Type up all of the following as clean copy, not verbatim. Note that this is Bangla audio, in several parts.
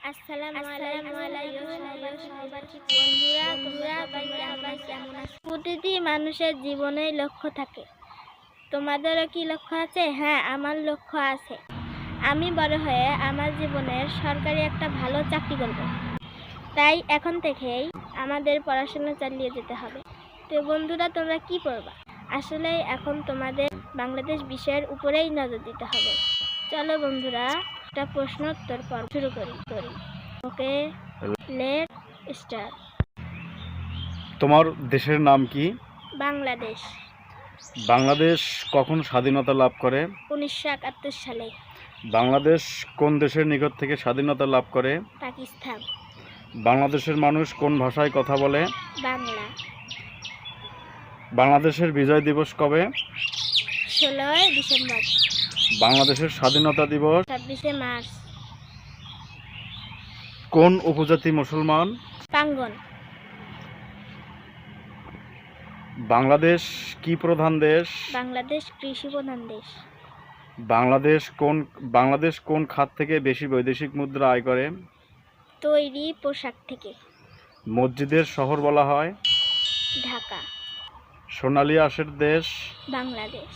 আসসালামু আলাইকুম বন্ধুরা, তোমরা সবাই কেমন আছো? প্রতিটি মানুষের জীবনেই লক্ষ্য থাকে। তোমাদেরও কি লক্ষ্য আছে? হ্যাঁ, আমার লক্ষ্য আছে। আমি বড় হয়ে আমার জীবনের সরকারি একটা ভালো চাকরি করব। তাই এখন থেকেই আমাদের পড়াশোনা চালিয়ে যেতে হবে। তো বন্ধুরা, তোমরা কি পড়বা? আসলে এখন তোমাদের বাংলাদেশ বিষয়ের উপরেই নজর দিতে হবে। চলো বন্ধুরা, একটা প্রশ্ন উত্তর পর্ব শুরু করি। ওকে, লেট স্টার্ট। তোমার দেশের নাম কি? বাংলাদেশ। বাংলাদেশ কখন স্বাধীনতা লাভ করে? 1971 সালে। বাংলাদেশ কোন দেশের নিকট থেকে স্বাধীনতা লাভ করে? পাকিস্তান। বাংলাদেশের মানুষ কোন ভাষায় কথা বলে? বাংলা। বাংলাদেশের বিজয় দিবস কবে? 16 ডিসেম্বর। বাংলাদেশের স্বাধীনতা দিবস? 26 মার্চ। কোন উপজাতি মুসলমান? পাঙ্গন। বাংলাদেশ কি প্রধান দেশ? বাংলাদেশ কৃষি প্রধান দেশ। বাংলাদেশ কোন খাত থেকে বেশি বৈদেশিক মুদ্রা আয় করে? তৈরি পোশাক থেকে। মসজিদের শহর বলা হয়? ঢাকা। সোনালী আঁশের দেশ? বাংলাদেশ।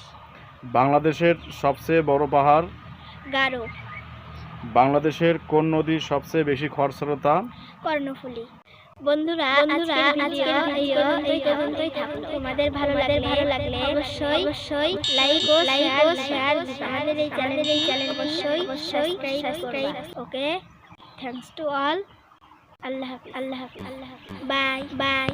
বাংলাদেশের সবচেয়ে বড় পাহাড়? গারো। বাংলাদেশের কোন নদী সবচেয়ে বেশি খরস্রোতা? কর্ণফুলী। বন্ধুরা, আজকের ভিডিও এই পর্যন্তই থাকলো। তোমাদের ভালো লাগলে অবশ্যই লাইক ও শেয়ার আমাদের এই চ্যানেল অবশ্যই subscribe. Okay, thanks to all. আল্লাহ হাফিজ। বাই।